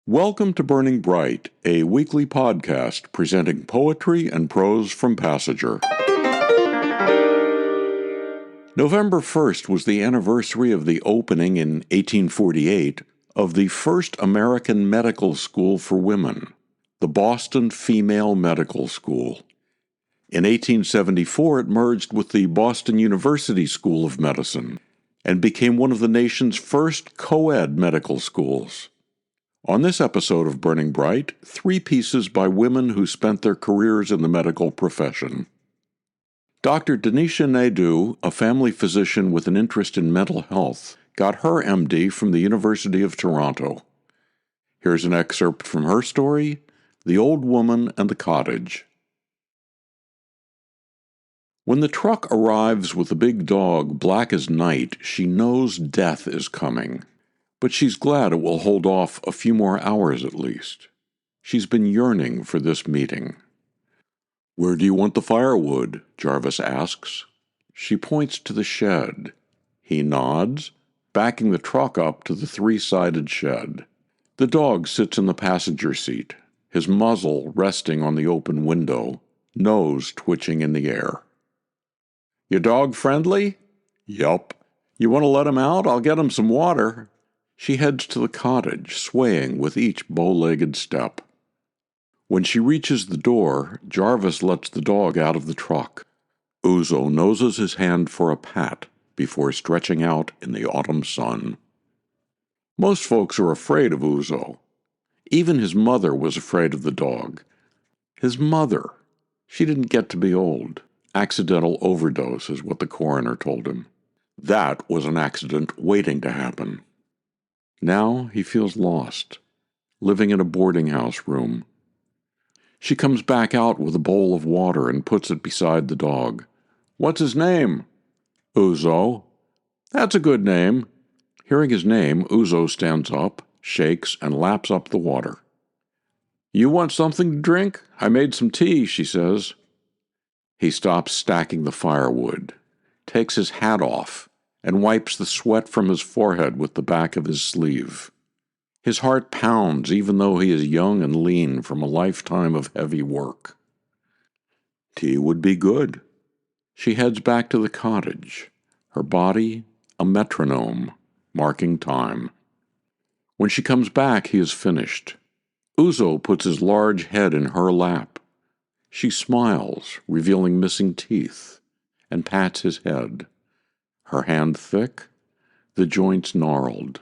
Welcome to Burning Bright, a weekly podcast presenting poetry and prose from Passenger. November 1st was the anniversary of the opening in 1848 of the first American medical school for women, the Boston Female Medical School. In 1874, it merged with the Boston University School of Medicine and became one of the nation's first co-ed medical schools. On this episode of Burning Bright, 3 pieces by women who spent their careers in the medical profession. Dr. Denisha Naidoo, a family physician with an interest in mental health, got her MD from the University of Toronto. Here's an excerpt from her story, The Old Woman and the Cottage. When the truck arrives with a big dog black as night, she knows death is coming. But she's glad it will hold off a few more hours at least. She's been yearning for this meeting. "Where do you want the firewood?" Jarvis asks. She points to the shed. He nods, backing the truck up to the 3-sided shed. The dog sits in the passenger seat, his muzzle resting on the open window, nose twitching in the air. "Your dog friendly?" "Yup." "You want to let him out? I'll get him some water." She heads to the cottage, swaying with each bow-legged step. When she reaches the door, Jarvis lets the dog out of the truck. Uzo noses his hand for a pat before stretching out in the autumn sun. Most folks are afraid of Uzo. Even his mother was afraid of the dog. His mother. She didn't get to be old. Accidental overdose is what the coroner told him. That was an accident waiting to happen. Now he feels lost, living in a boarding house room. She comes back out with a bowl of water and puts it beside the dog. "What's his name?" "Uzo." "That's a good name." Hearing his name, Uzo stands up, shakes, and laps up the water. "You want something to drink? I made some tea," she says. He stops stacking the firewood, takes his hat off, and wipes the sweat from his forehead with the back of his sleeve. His heart pounds even though he is young and lean from a lifetime of heavy work. Tea would be good. She heads back to the cottage, her body a metronome, marking time. When she comes back, he is finished. Uzo puts his large head in her lap. She smiles, revealing missing teeth, and pats his head. Her hand thick, the joints gnarled.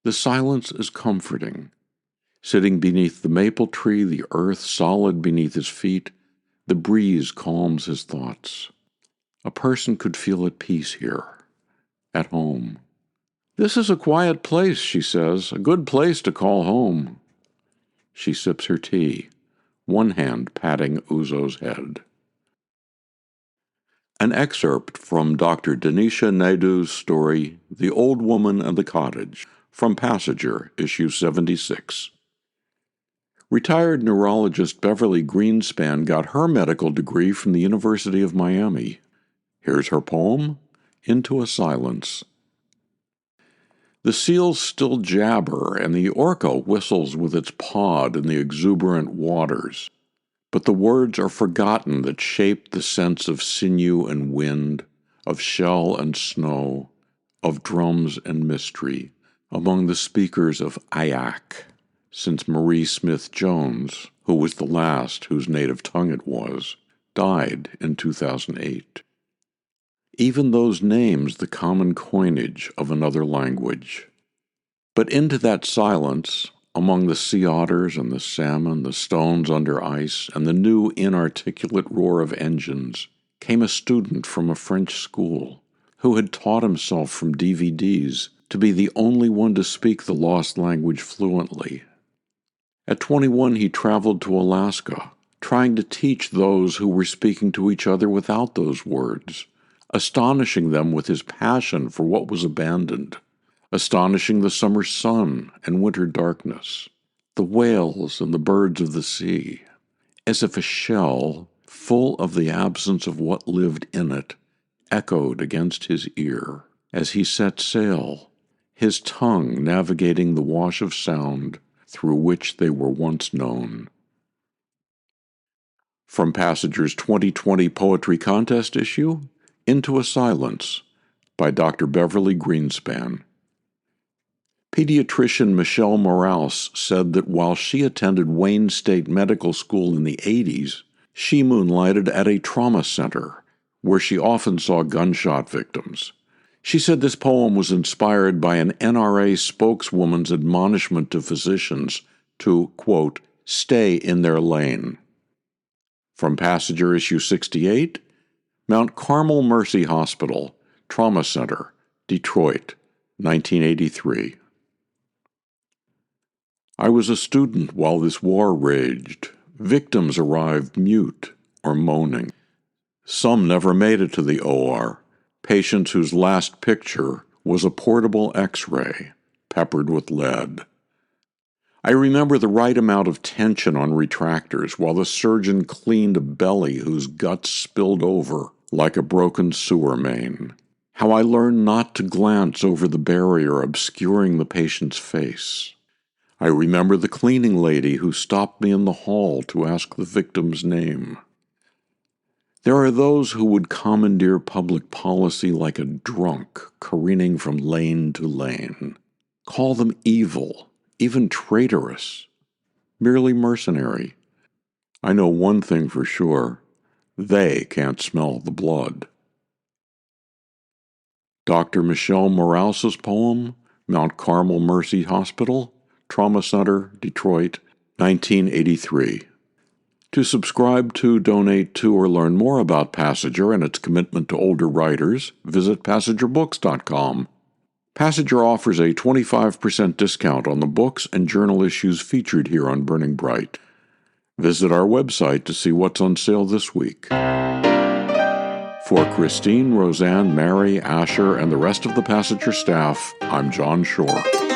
The silence is comforting. Sitting beneath the maple tree, the earth solid beneath his feet, the breeze calms his thoughts. A person could feel at peace here, at home. "This is a quiet place," she says, "a good place to call home." She sips her tea, one hand patting Uzo's head. An excerpt from Dr. Denisha Naidoo's story, The Old Woman and the Cottage, from Passenger, issue 76. Retired neurologist Beverly Greenspan got her medical degree from the University of Miami. Here's her poem, Into a Silence. The seals still jabber, and the orca whistles with its pod in the exuberant waters. But the words are forgotten that shaped the sense of sinew and wind, of shell and snow, of drums and mystery, among the speakers of Ayak, since Marie Smith Jones, who was the last whose native tongue it was, died in 2008. Even those names the common coinage of another language. But into that silence, among the sea otters and the salmon, the stones under ice, and the new inarticulate roar of engines, came a student from a French school who had taught himself from DVDs to be the only one to speak the lost language fluently. At 21, he traveled to Alaska, trying to teach those who were speaking to each other without those words, astonishing them with his passion for what was abandoned. Astonishing the summer sun and winter darkness, the whales and the birds of the sea, as if a shell, full of the absence of what lived in it, echoed against his ear as he set sail, his tongue navigating the wash of sound through which they were once known. From Passager's 2020 Poetry Contest issue, Into a Silence, by Dr. Beverly Greenspan. Pediatrician Michelle Morouse said that while she attended Wayne State Medical School in the 80s, she moonlighted at a trauma center, where she often saw gunshot victims. She said this poem was inspired by an NRA spokeswoman's admonishment to physicians to, quote, stay in their lane. From Passager issue 68, Mount Carmel Mercy Hospital, Trauma Center, Detroit, 1983. I was a student while this war raged. Victims arrived mute or moaning. Some never made it to the OR, patients whose last picture was a portable X-ray peppered with lead. I remember the right amount of tension on retractors while the surgeon cleaned a belly whose guts spilled over like a broken sewer main. How I learned not to glance over the barrier obscuring the patient's face. I remember the cleaning lady who stopped me in the hall to ask the victim's name. There are those who would commandeer public policy like a drunk careening from lane to lane. Call them evil, even traitorous, merely mercenary. I know one thing for sure: they can't smell the blood. Dr. Michelle Morouse's poem, Mount Carmel Mercy Hospital, Trauma Center, Detroit, 1983. To subscribe to, donate to, or learn more about Passager and its commitment to older writers, visit PassagerBooks.com. Passager offers a 25% discount on the books and journal issues featured here on Burning Bright. Visit our website to see what's on sale this week. For Christine, Roseanne, Mary, Asher, and the rest of the Passager staff, I'm John Shore.